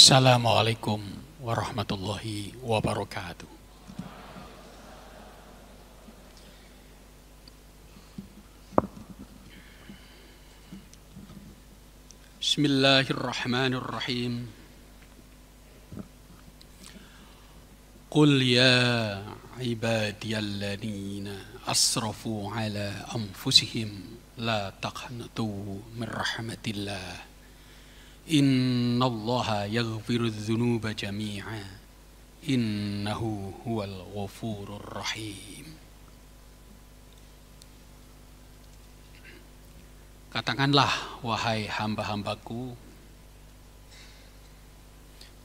Assalamualaikum warahmatullahi wabarakatuh. Bismillahirrahmanirrahim. Qul ya ibadiyalladzina asrafu ala anfusihim la taqnatu min rahmatillah. Innallaha yaghfiru dzunuba jami'a innahu huwal ghafurur rahim. Katakanlah, wahai hamba-hambaku,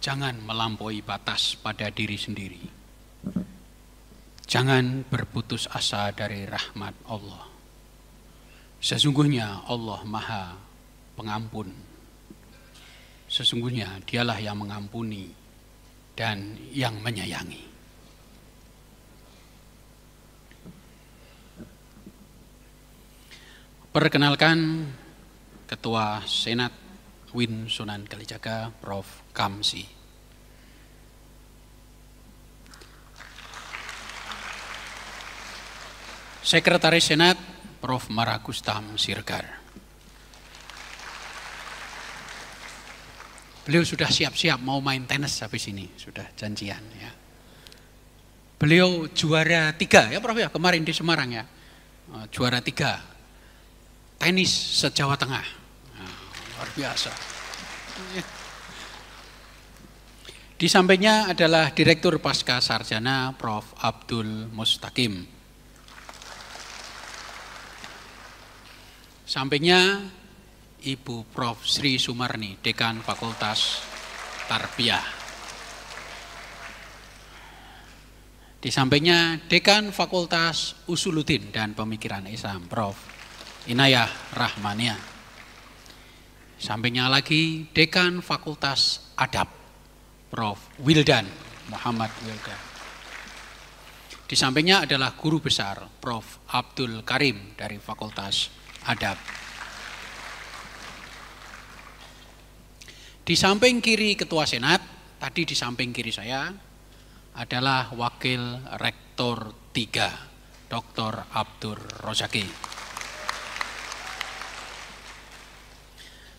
jangan melampaui batas pada diri sendiri. Jangan berputus asa dari rahmat Allah. Sesungguhnya Allah Maha Pengampun. Sesungguhnya Dialah yang mengampuni dan yang menyayangi. Perkenalkan, Ketua Senat UIN Sunan Kalijaga, Prof. Kamsi. Sekretaris Senat, Prof. Maragustam Siregar. Beliau sudah siap-siap mau main tenis habis ini, sudah janjian ya. Beliau juara 3 ya Prof ya, kemarin di Semarang ya. Juara 3 tenis se-Jawa Tengah. Luar biasa. Di sampingnya adalah Direktur Pasca Sarjana Prof. Abdul Mustaqim. Sampingnya Ibu Prof. Sri Sumarni, Dekan Fakultas Tarbiyah. Di sampingnya Dekan Fakultas Usuluddin dan Pemikiran Islam, Prof. Inayah Rahmania. Sampingnya lagi Dekan Fakultas Adab, Prof. Wildan Muhammad Wildan. Di sampingnya adalah Guru Besar, Prof. Abdul Karim dari Fakultas Adab. Di samping kiri Ketua Senat, tadi di samping kiri saya adalah Wakil Rektor 3, Dr. Abdur Rozaki.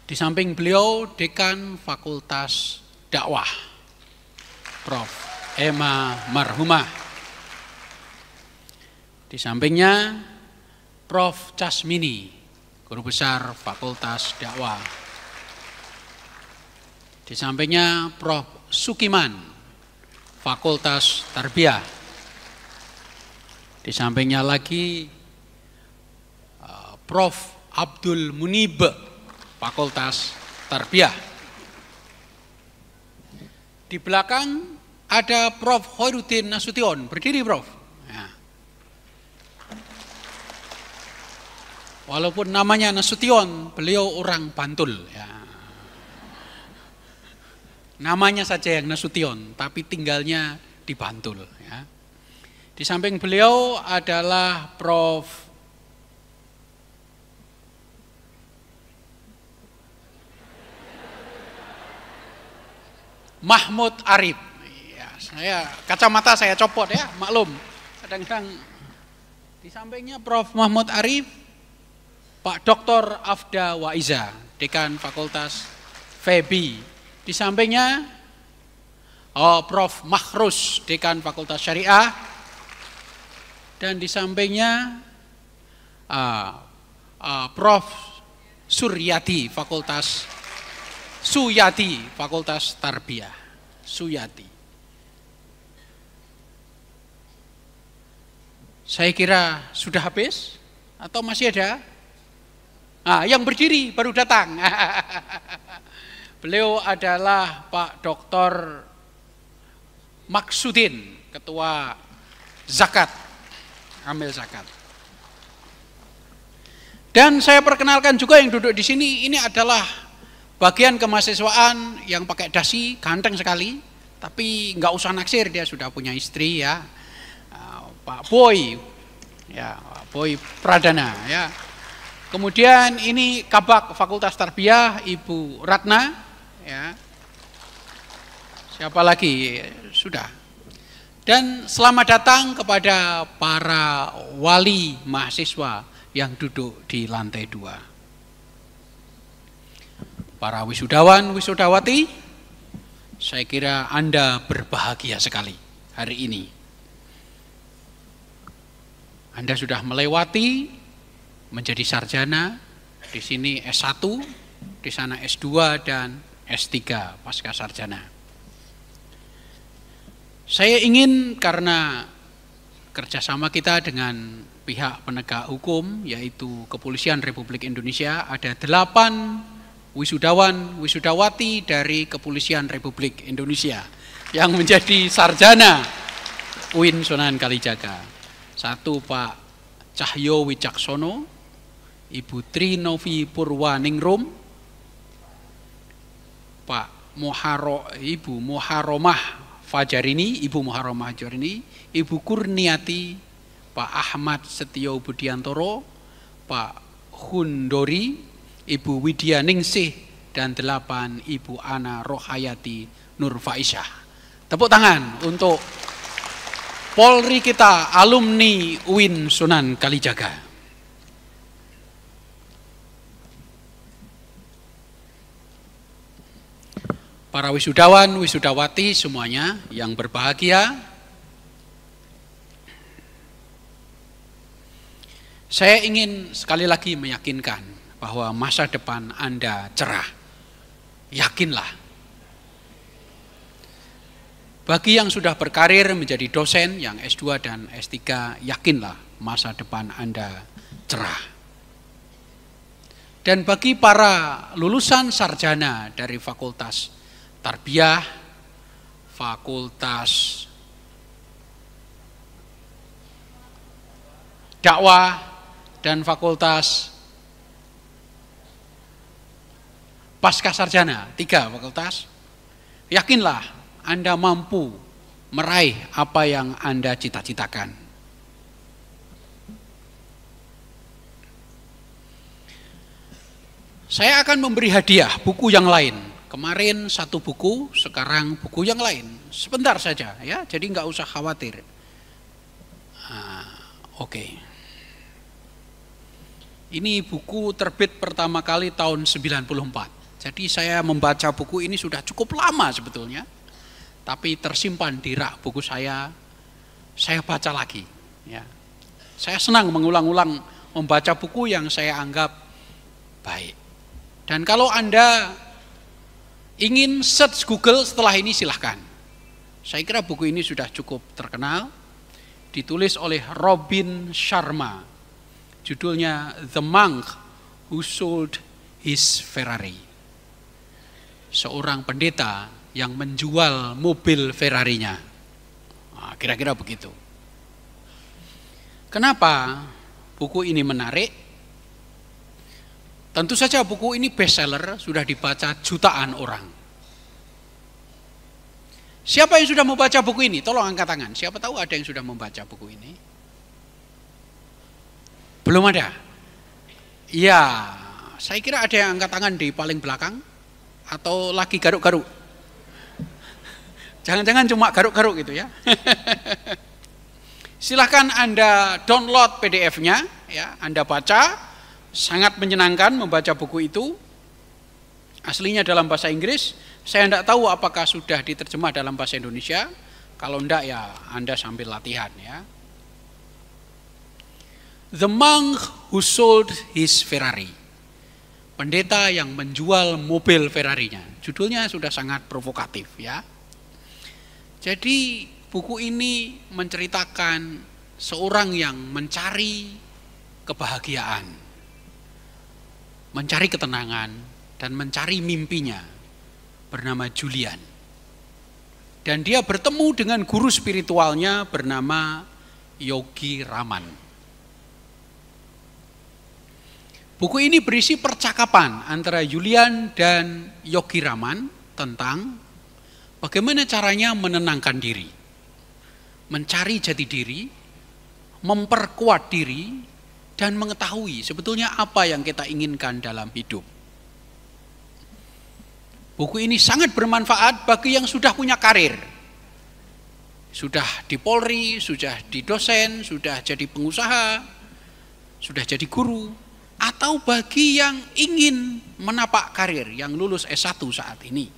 Di samping beliau Dekan Fakultas Dakwah, Prof. Emma Marhumah. Di sampingnya Prof. Casmini, Guru Besar Fakultas Dakwah. Di sampingnya Prof. Sukiman, Fakultas Tarbiyah. Di sampingnya lagi Prof. Abdul Munib, Fakultas Tarbiyah. Di belakang ada Prof. Khairuddin Nasution, berdiri Prof. Ya. Walaupun namanya Nasution, beliau orang Bantul ya. Namanya saja yang Nasution, tapi tinggalnya di Bantul ya. Di samping beliau adalah Prof. Mahmud Arif. Ya, kacamata saya copot ya, maklum. Kadang-kadang di sampingnya Prof. Mahmud Arif, Pak Dr. Afda Waiza, Dekan Fakultas FEBI. Di sampingnya Prof. Makhrus, Dekan Fakultas Syariah. Dan di sampingnya Prof. Suyati, Fakultas Tarbiyah. Suyati. Saya kira sudah habis atau masih ada? Yang berdiri baru datang. Beliau adalah Pak Dr. Maksudin, Ketua Zakat, Amil Zakat. Dan saya perkenalkan juga yang duduk di sini, ini adalah bagian kemahasiswaan yang pakai dasi, ganteng sekali, tapi nggak usah naksir, dia sudah punya istri ya. Pak Boy, ya Pak Boy Pradana ya. Kemudian ini Kabak Fakultas Tarbiyah Ibu Ratna ya. Siapa lagi? Sudah. Dan selamat datang kepada para wali mahasiswa yang duduk di lantai 2. Para wisudawan, wisudawati, saya kira Anda berbahagia sekali hari ini. Anda sudah melewati menjadi sarjana, di sini S1, di sana S2 dan S3 pasca sarjana. Saya ingin, karena kerjasama kita dengan pihak penegak hukum, yaitu Kepolisian Republik Indonesia, ada 8 wisudawan, wisudawati dari Kepolisian Republik Indonesia yang menjadi sarjana UIN Sunan Kalijaga. 1 Pak Cahyo Wicaksono, Ibu Tri Novi Purwaningrum, Pak Ibu Muharomah Fajarini, Ibu Muharomah Fajarini, Ibu Kurniati, Pak Ahmad Setio Budiantoro, Pak Hundori, Ibu Widya Ningsih, dan 8 Ibu Ana Rohayati Nurfaisyah. Tepuk tangan untuk Polri kita, alumni UIN Sunan Kalijaga. Para wisudawan, wisudawati semuanya yang berbahagia, saya ingin sekali lagi meyakinkan bahwa masa depan Anda cerah. Yakinlah. Bagi yang sudah berkarir menjadi dosen, yang S2 dan S3, yakinlah masa depan Anda cerah. Dan bagi para lulusan sarjana dari Fakultas Tarbiyah, Fakultas Dakwah, dan Fakultas Pasca Sarjana, 3 fakultas, yakinlah Anda mampu meraih apa yang Anda cita-citakan. Saya akan memberi hadiah buku yang lain. Kemarin 1 buku, sekarang buku yang lain. Sebentar saja ya, jadi nggak usah khawatir. Oke. Ini buku terbit pertama kali tahun 94. Jadi saya membaca buku ini sudah cukup lama sebetulnya. Tapi tersimpan di rak buku saya baca lagi. Ya. Saya senang mengulang-ulang membaca buku yang saya anggap baik. Dan kalau Anda ingin search Google setelah ini, silahkan. Saya kira buku ini sudah cukup terkenal. Ditulis oleh Robin Sharma. Judulnya The Monk Who Sold His Ferrari. Seorang pendeta yang menjual mobil Ferrarinya. Kira-kira begitu. Kenapa buku ini menarik? Tentu saja buku ini bestseller, sudah dibaca jutaan orang. Siapa yang sudah membaca buku ini? Tolong angkat tangan. Siapa tahu ada yang sudah membaca buku ini? Belum ada? Iya, saya kira ada yang angkat tangan di paling belakang. Atau lagi garuk-garuk. Jangan-jangan cuma garuk-garuk gitu ya. Silahkan Anda download PDF-nya, ya, Anda baca. Sangat menyenangkan membaca buku itu. Aslinya dalam bahasa Inggris. Saya tidak tahu apakah sudah diterjemah dalam bahasa Indonesia. Kalau tidak ya Anda sambil latihan ya. The Monk Who Sold His Ferrari. Pendeta yang menjual mobil Ferrarinya. Judulnya sudah sangat provokatif ya. Jadi buku ini menceritakan seorang yang mencari kebahagiaan, mencari ketenangan, dan mencari mimpinya, bernama Julian. Dan dia bertemu dengan guru spiritualnya bernama Yogi Raman. Buku ini berisi percakapan antara Julian dan Yogi Raman tentang bagaimana caranya menenangkan diri, mencari jati diri, memperkuat diri, dan mengetahui sebetulnya apa yang kita inginkan dalam hidup. Buku ini sangat bermanfaat bagi yang sudah punya karir. Sudah di Polri, sudah di dosen, sudah jadi pengusaha, sudah jadi guru, atau bagi yang ingin menapak karir, yang lulus S1 saat ini,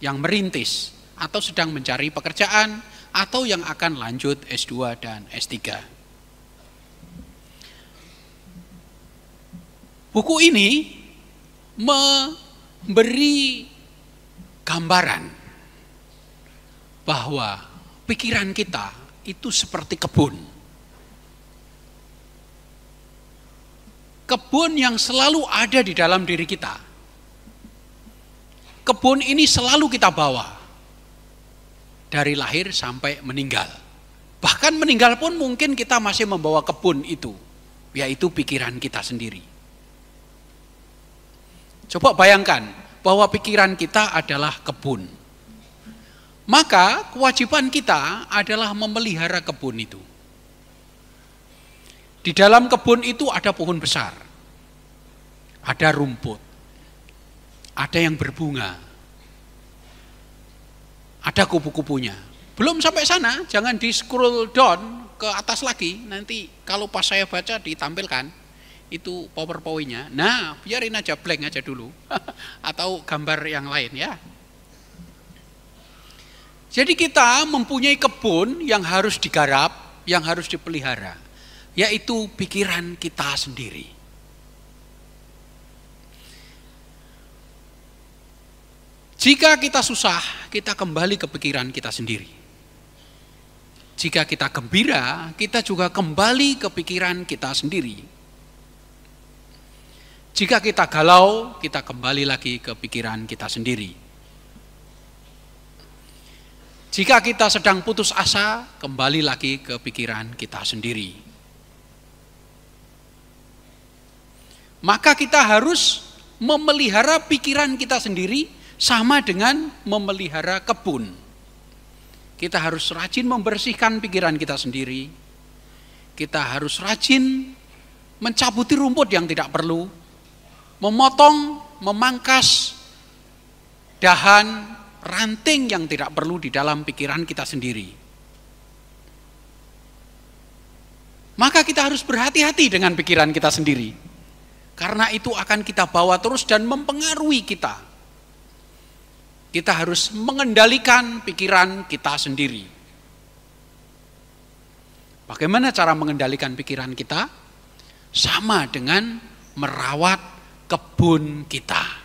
yang merintis, atau sedang mencari pekerjaan, atau yang akan lanjut S2 dan S3. Buku ini memberi gambaran bahwa pikiran kita itu seperti kebun. Kebun yang selalu ada di dalam diri kita. Kebun ini selalu kita bawa dari lahir sampai meninggal. Bahkan meninggal pun mungkin kita masih membawa kebun itu, yaitu pikiran kita sendiri. Coba bayangkan bahwa pikiran kita adalah kebun. Maka kewajiban kita adalah memelihara kebun itu. Di dalam kebun itu ada pohon besar, ada rumput, ada yang berbunga, ada kupu-kupunya. Belum sampai sana, jangan di scroll down ke atas lagi. Nanti kalau pas saya baca ditampilkan itu PowerPoint-nya. Nah, biarin aja blank aja dulu. Atau gambar yang lain ya. Jadi kita mempunyai kebun yang harus digarap, yang harus dipelihara, yaitu pikiran kita sendiri. Jika kita susah, kita kembali ke pikiran kita sendiri. Jika kita gembira, kita juga kembali ke pikiran kita sendiri. Jika kita galau, kita kembali lagi ke pikiran kita sendiri. Jika kita sedang putus asa, kembali lagi ke pikiran kita sendiri. Maka kita harus memelihara pikiran kita sendiri sama dengan memelihara kebun. Kita harus rajin membersihkan pikiran kita sendiri. Kita harus rajin mencabuti rumput yang tidak perlu, memotong, memangkas dahan, ranting yang tidak perlu di dalam pikiran kita sendiri. Maka kita harus berhati-hati dengan pikiran kita sendiri. Karena itu akan kita bawa terus dan mempengaruhi kita. Kita harus mengendalikan pikiran kita sendiri. Bagaimana cara mengendalikan pikiran kita? Sama dengan merawat kebun kita.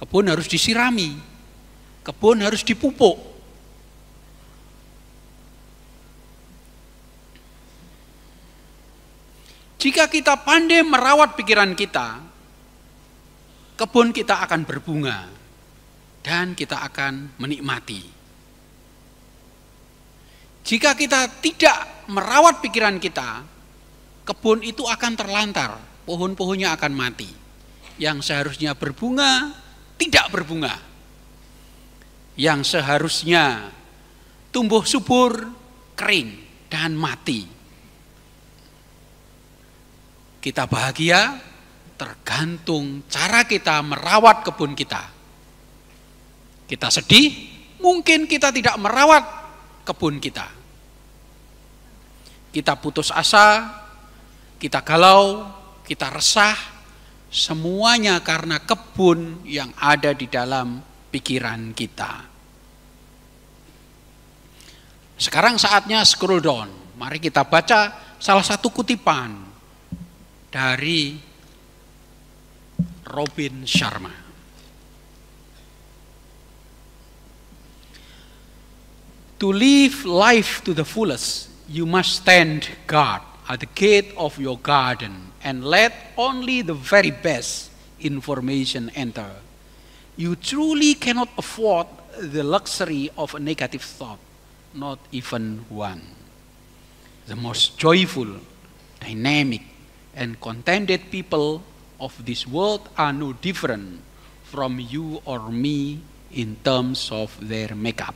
Kebun harus disirami, kebun harus dipupuk. Jika kita pandai merawat pikiran kita, kebun kita akan berbunga dan kita akan menikmati. Jika kita tidak merawat pikiran kita, kebun itu akan terlantar. Pohon-pohonnya akan mati. Yang seharusnya berbunga, tidak berbunga. Yang seharusnya tumbuh subur, kering, dan mati. Kita bahagia tergantung cara kita merawat kebun kita. Kita sedih, mungkin kita tidak merawat kebun kita. Kita putus asa, kita galau, kita resah, semuanya karena kebun yang ada di dalam pikiran kita. Sekarang saatnya scroll down. Mari kita baca salah satu kutipan dari Robin Sharma. To live life to the fullest, you must stand guard at the gate of your garden and let only the very best information enter. You truly cannot afford the luxury of a negative thought, not even one. The most joyful, dynamic, and contented people of this world are no different from you or me in terms of their makeup.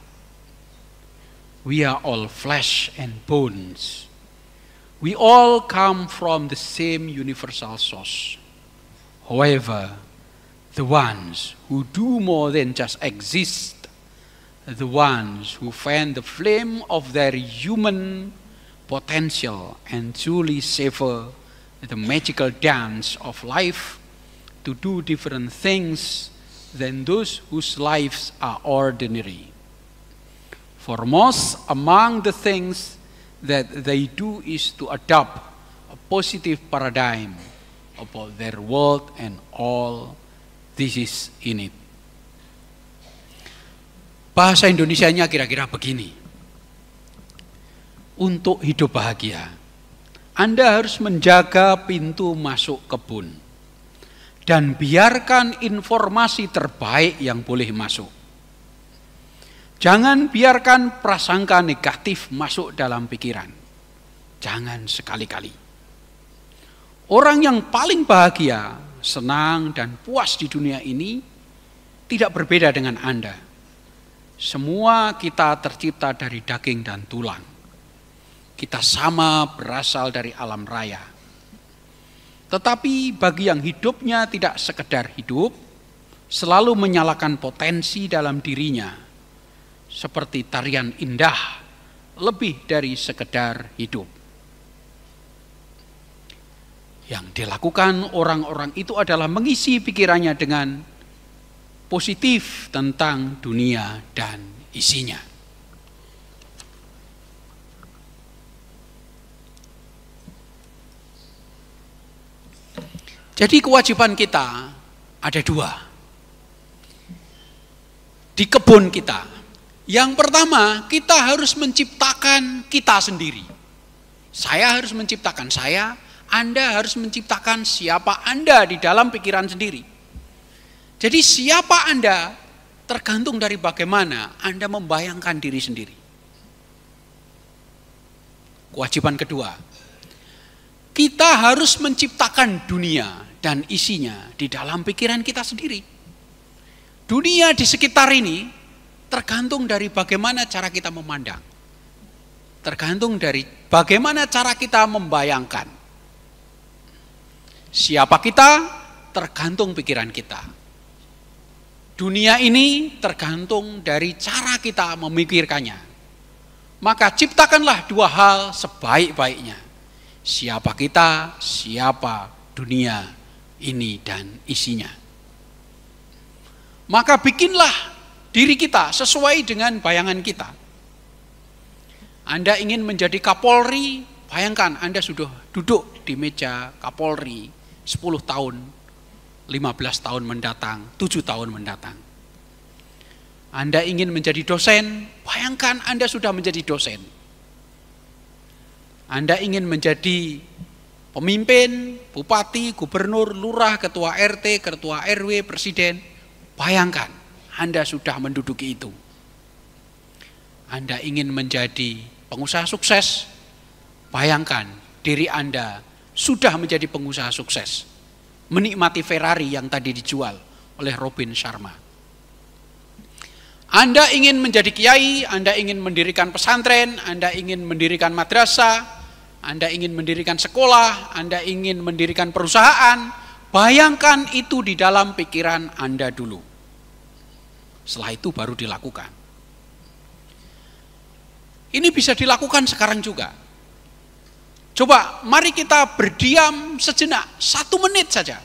We are all flesh and bones. We all come from the same universal source. However, the ones who do more than just exist, the ones who fan the flame of their human potential and truly savor the magical dance of life, to do different things than those whose lives are ordinary. Foremost among the things that they do is to adopt a positive paradigm about their world and all this is in it. Bahasa Indonesianya kira-kira begini. Untuk hidup bahagia, Anda harus menjaga pintu masuk kebun dan biarkan informasi terbaik yang boleh masuk. Jangan biarkan prasangka negatif masuk dalam pikiran. Jangan sekali-kali. Orang yang paling bahagia, senang dan puas di dunia ini tidak berbeda dengan Anda. Semua kita tercipta dari daging dan tulang. Kita sama berasal dari alam raya. Tetapi bagi yang hidupnya tidak sekedar hidup, selalu menyalakan potensi dalam dirinya, seperti tarian indah, lebih dari sekedar hidup. Yang dilakukan orang-orang itu adalah mengisi pikirannya dengan positif tentang dunia dan isinya. Jadi kewajiban kita ada dua. Di kebun kita. Yang pertama, kita harus menciptakan kita sendiri. Saya harus menciptakan saya, Anda harus menciptakan siapa Anda di dalam pikiran sendiri. Jadi siapa Anda tergantung dari bagaimana Anda membayangkan diri sendiri. Kewajiban kedua, kita harus menciptakan dunia dan isinya di dalam pikiran kita sendiri. Dunia di sekitar ini tergantung dari bagaimana cara kita memandang. Tergantung dari bagaimana cara kita membayangkan. Siapa kita tergantung pikiran kita. Dunia ini tergantung dari cara kita memikirkannya. Maka ciptakanlah dua hal sebaik-baiknya. Siapa kita, siapa dunia ini dan isinya. Maka bikinlah diri kita sesuai dengan bayangan kita. Anda ingin menjadi Kapolri, bayangkan Anda sudah duduk di meja Kapolri 10 tahun, 15 tahun mendatang, 7 tahun mendatang. Anda ingin menjadi dosen, bayangkan Anda sudah menjadi dosen. Anda ingin menjadi pemimpin, bupati, gubernur, lurah, ketua RT, ketua RW, presiden, bayangkan Anda sudah menduduki itu. Anda ingin menjadi pengusaha sukses, bayangkan diri Anda sudah menjadi pengusaha sukses, menikmati Ferrari yang tadi dijual oleh Robin Sharma. Anda ingin menjadi kiai, Anda ingin mendirikan pesantren, Anda ingin mendirikan madrasah, Anda ingin mendirikan sekolah, Anda ingin mendirikan perusahaan, bayangkan itu di dalam pikiran Anda dulu. Setelah itu baru dilakukan. Ini bisa dilakukan sekarang juga. Coba mari kita berdiam sejenak, 1 menit saja.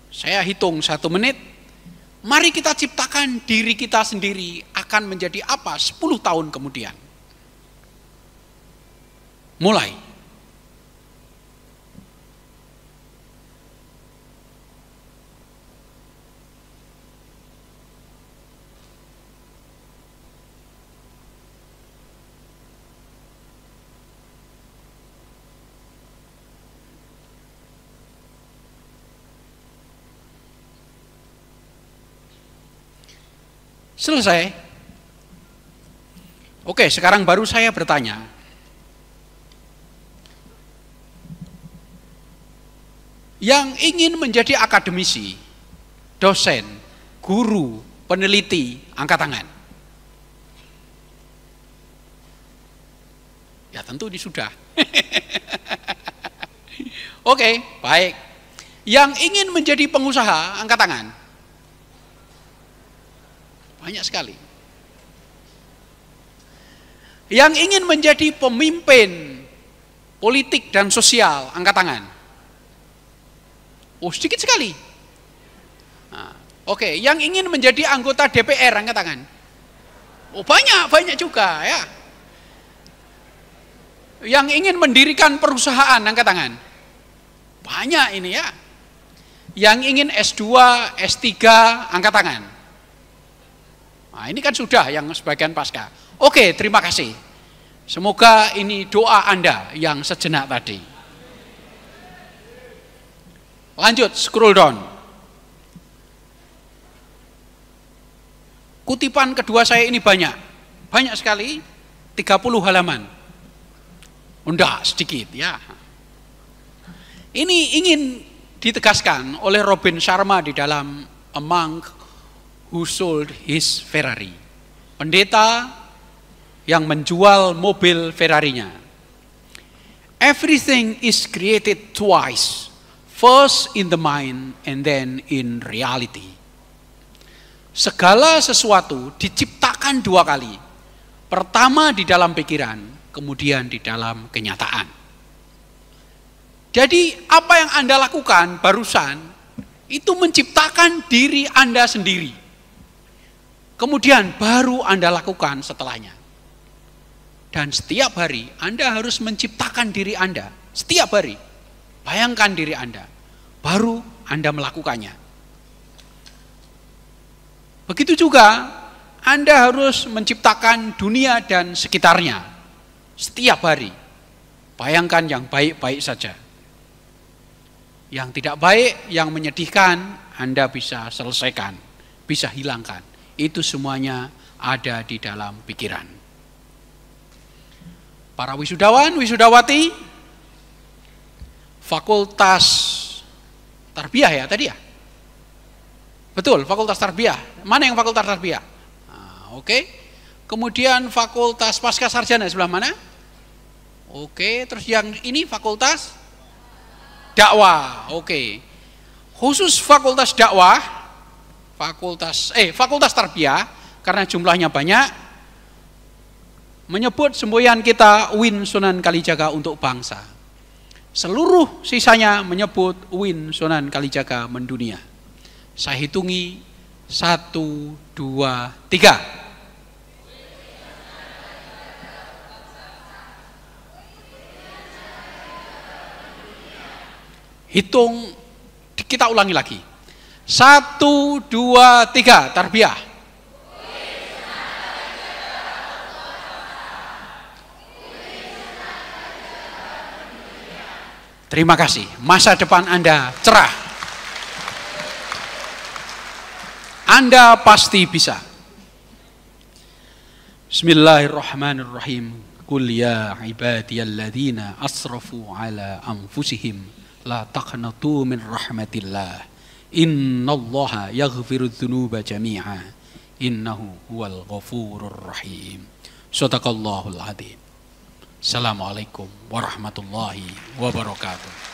Saya hitung 1 menit. Mari kita ciptakan diri kita sendiri akan menjadi apa 10 tahun kemudian. Mulai. Selesai. Oke, sekarang baru saya bertanya. Yang ingin menjadi akademisi, dosen, guru, peneliti, angkat tangan. Ya tentu ini sudah. Oke, baik. Yang ingin menjadi pengusaha, angkat tangan. banyak sekali. Yang ingin menjadi pemimpin politik dan sosial, angkat tangan. Oh, sedikit sekali. Nah, oke, yang ingin menjadi anggota DPR, angkat tangan. Oh, banyak juga ya. Yang ingin mendirikan perusahaan, angkat tangan. Banyak ini ya. Yang ingin S2, S3, angkat tangan. Nah, ini kan sudah yang sebagian pasca. Oke, terima kasih. Semoga ini doa Anda yang sejenak tadi. Lanjut, scroll down. Kutipan kedua saya ini banyak sekali, 30 halaman. Enggak, sedikit ya. Ini ingin ditegaskan oleh Robin Sharma di dalam A Monk Who Sold His Ferrari. Pendeta yang menjual mobil Ferrarinya. Everything is created twice. First in the mind and then in reality. Segala sesuatu diciptakan dua kali. Pertama di dalam pikiran, kemudian di dalam kenyataan. Jadi apa yang Anda lakukan barusan, itu menciptakan diri Anda sendiri. Kemudian baru Anda lakukan setelahnya. Dan setiap hari Anda harus menciptakan diri Anda. Setiap hari. Bayangkan diri Anda. Baru Anda melakukannya. Begitu juga Anda harus menciptakan dunia dan sekitarnya. Setiap hari. Bayangkan yang baik-baik saja. Yang tidak baik, yang menyedihkan, Anda bisa selesaikan. Bisa hilangkan. Itu semuanya ada di dalam pikiran. Para wisudawan, wisudawati, Fakultas Tarbiyah ya tadi ya? Betul, Fakultas Tarbiyah. Mana yang Fakultas Tarbiyah? Nah, oke. Kemudian Fakultas Pasca Sarjana sebelah mana? Oke, terus yang ini Fakultas Dakwah. Oke. Khusus Fakultas Dakwah, Fakultas Tarbiyah, karena jumlahnya banyak, menyebut semboyan kita Win Sunan Kalijaga untuk bangsa. Seluruh sisanya menyebut Win Sunan Kalijaga mendunia. Saya hitungi 1, 2, 3. Hitung, kita ulangi lagi. 1, 2, 3, tarbiyah. Terima kasih, masa depan Anda cerah. Anda pasti bisa. Bismillahirrahmanirrahim. Qul ya ibadiyalladzina asrafu ala anfusihim la taqnatu min rahmatillah. Innallaha yaghfiru dzunuba jami'a. Innahu huwal ghafurur rahim. Shadaqallahul adzim. Assalamualaikum warahmatullahi wabarakatuh.